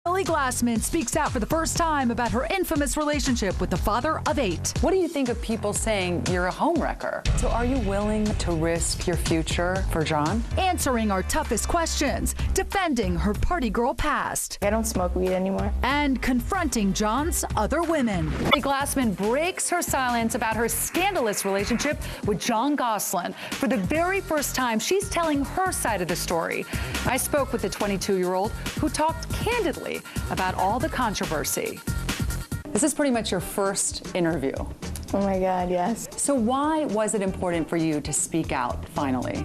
Hailey Glassman speaks out for the first time about her infamous relationship with the father of 8. What do you think of people saying you're a homewrecker? So are you willing to risk your future for Jon? Answering our toughest questions, defending her party girl past. I don't smoke weed anymore. And confronting Jon's other women. Hailey Glassman breaks her silence about her scandalous relationship with Jon Gosselin. For the very first time, she's telling her side of the story. I spoke with the 22-year-old who talked candidly about all the controversy. This is pretty much your first interview. Oh my God, yes. So why was it important for you to speak out finally?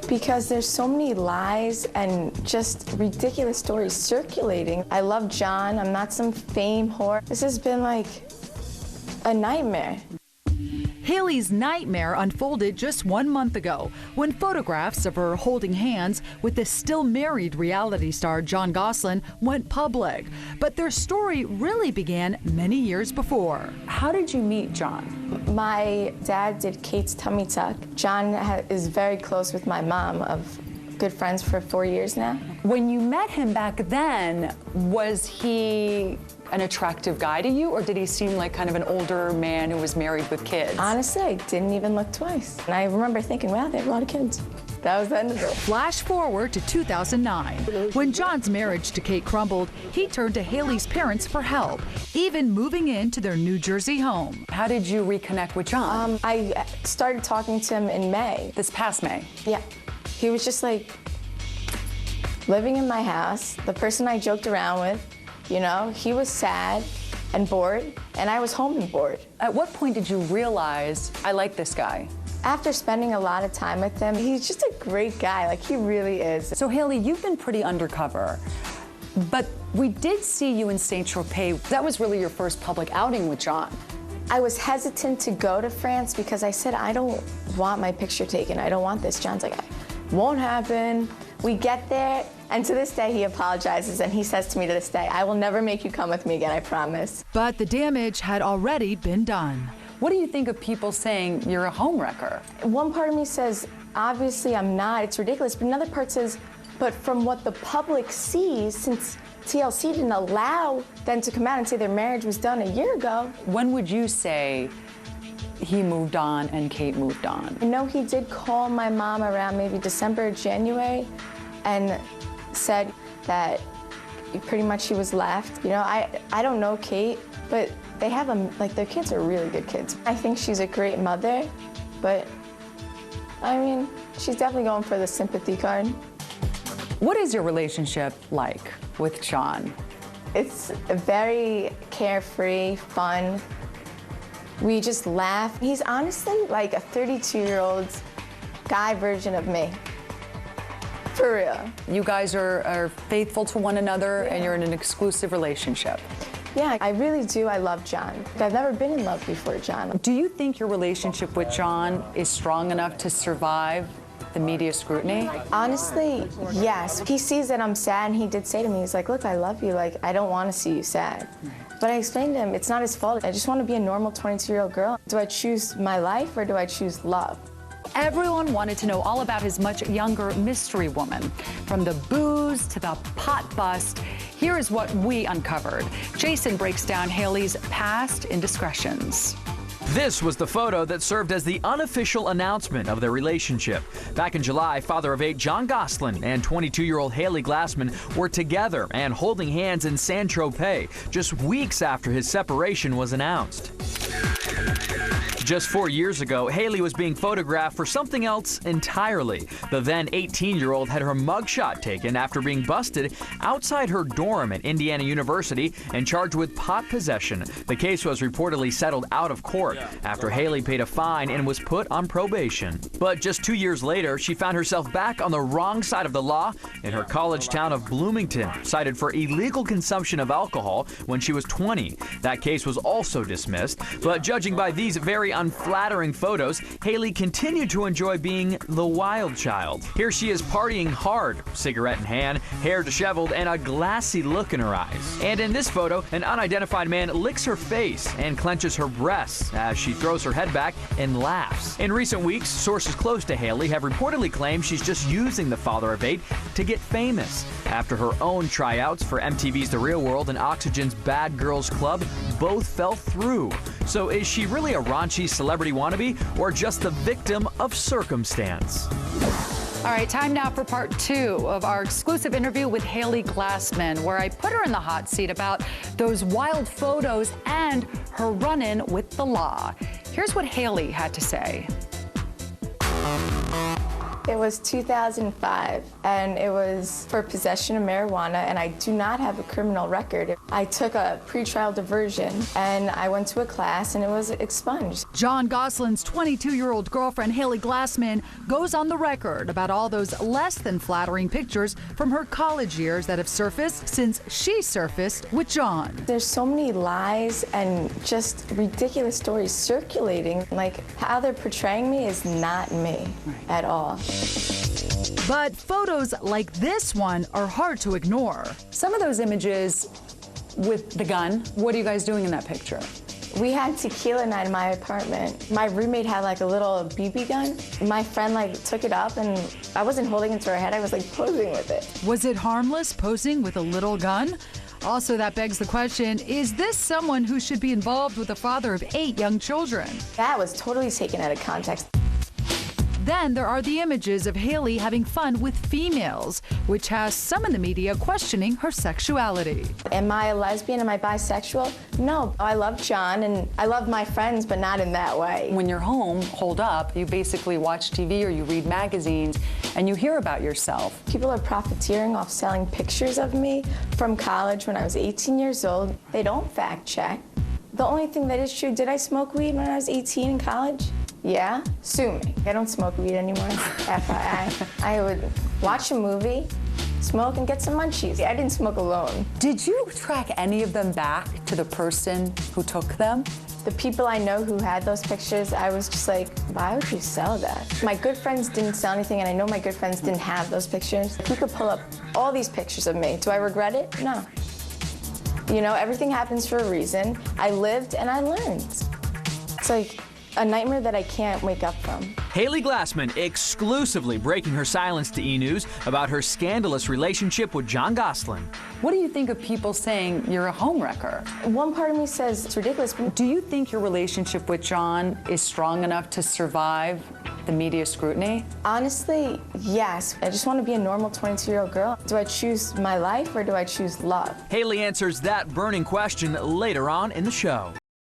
Because there's so many lies and just ridiculous stories circulating. I love Jon. I'm not some fame whore. This has been like a nightmare. Hailey's nightmare unfolded just 1 month ago when photographs of her holding hands with the still married reality star Jon Gosselin went public. But their story really began many years before. How did you meet Jon? My dad did Kate's tummy tuck. Jon is very close with my mom, of good friends for 4 years now. When you met him back then, was he an attractive guy to you, or did he seem like kind of an older man who was married with kids? Honestly, I didn't even look twice. And I remember thinking, wow, they have a lot of kids. That was the end of it. Flash forward to 2009. When Jon's marriage to Kate crumbled, he turned to Hailey's parents for help, even moving into their New Jersey home. How did you reconnect with Jon? I started talking to him in May. This past May? Yeah. He was just like living in my house, the person I joked around with. You know, he was sad and bored, and I was home and bored. At what point did you realize, I like this guy? After spending a lot of time with him, he's just a great guy, like he really is. So Hailey, you've been pretty undercover, but we did see you in Saint Tropez. That was really your first public outing with Jon. I was hesitant to go to France because I said, I don't want my picture taken. I don't want this. Jon's like, won't happen. We get there, and to this day, he apologizes, and he says to me to this day, I will never make you come with me again, I promise. But the damage had already been done. What do you think of people saying you're a homewrecker? One part of me says, obviously I'm not, it's ridiculous, but another part says, but from what the public sees, since TLC didn't allow them to come out and say their marriage was done a year ago. When would you say he moved on and Kate moved on? I know he did call my mom around maybe December, January, and said that pretty much he was left. You know, I don't know Kate, but they have like their kids are really good kids. I think she's a great mother, but I mean, she's definitely going for the sympathy card. What is your relationship like with Jon? It's very carefree, fun. We just laugh. He's honestly like a 32-year-old guy version of me. For real. You guys are faithful to one another, and you're in an exclusive relationship. Yeah, I really do. I love Jon. I've never been in love before Jon. Do you think your relationship with Jon is strong enough to survive the media scrutiny? Honestly, yes. He sees that I'm sad, and he did say to me, he's like, look, I love you. Like, I don't want to see you sad. But I explained to him, it's not his fault. I just want to be a normal 22-year-old girl. Do I choose my life, or do I choose love? Everyone wanted to know all about his much younger mystery woman. From the booze to the pot bust, here is what we uncovered. Jason breaks down Hailey's past indiscretions. This was the photo that served as the unofficial announcement of their relationship. Back in July, father of 8 Jon Gosselin and 22-year-old Hailey Glassman were together and holding hands in Saint Tropez just weeks after his separation was announced. Just 4 years ago, Hailey was being photographed for something else entirely. The then 18-year-old had her mugshot taken after being busted outside her dorm at Indiana University and charged with pot possession. The case was reportedly settled out of court after Hailey paid a fine and was put on probation. But just 2 years later, she found herself back on the wrong side of the law in her college town of Bloomington, cited for illegal consumption of alcohol when she was 20. That case was also dismissed, but judging by these very unflattering photos, Hailey continued to enjoy being the wild child. Here she is partying hard, cigarette in hand, hair disheveled, and a glassy look in her eyes. And in this photo, an unidentified man licks her face and clenches her breasts as she throws her head back and laughs. In recent weeks, sources close to Hailey have reportedly claimed she's just using the father of 8 to get famous after her own tryouts for MTV's The Real World and Oxygen's Bad Girls Club both fell through. So is she really a raunchy celebrity wannabe or just the victim of circumstance? All right, time now for part 2 of our exclusive interview with Hailey Glassman, where I put her in the hot seat about those wild photos and her run-in with the law. Here's what Hailey had to say. It was 2005, and it was for possession of marijuana, and I do not have a criminal record. I took a pretrial diversion, and I went to a class, and it was expunged. Jon Gosselin's 22-year-old girlfriend, Hailey Glassman, goes on the record about all those less than flattering pictures from her college years that have surfaced since she surfaced with Jon. There's so many lies and just ridiculous stories circulating. Like, how they're portraying me is not me at all. But photos like this one are hard to ignore. Some of those images with the gun, what are you guys doing in that picture? We had tequila night in my apartment. My roommate had like a little BB gun. My friend took it up, and I wasn't holding it to her head, I was posing with it. Was it harmless, posing with a little gun? Also, that begs the question, is this someone who should be involved with the father of 8 young children? That was totally taken out of context. Then there are the images of Hailey having fun with females, which has some in the media questioning her sexuality. Am I a lesbian? Am I bisexual? No. I love Jon, and I love my friends, but not in that way. When you're home, holed up, you basically watch TV or you read magazines, and you hear about yourself. People are profiteering off selling pictures of me from college when I was 18 years old. They don't fact check. The only thing that is true, did I smoke weed when I was 18 in college? Yeah, sue me. I don't smoke weed anymore, FYI. I would watch a movie, smoke, and get some munchies. I didn't smoke alone. Did you track any of them back to the person who took them? The people I know who had those pictures, I was just like, why would you sell that? My good friends didn't sell anything, and I know my good friends didn't have those pictures. You could pull up all these pictures of me. Do I regret it? No. You know, everything happens for a reason. I lived and I learned. It's like a nightmare that I can't wake up from. Hailey Glassman exclusively breaking her silence to E! News about her scandalous relationship with Jon Gosselin. What do you think of people saying you're a homewrecker? One part of me says it's ridiculous. Do you think your relationship with Jon is strong enough to survive the media scrutiny? Honestly, yes. I just want to be a normal 22-year-old girl. Do I choose my life or do I choose love? Hailey answers that burning question later on in the show.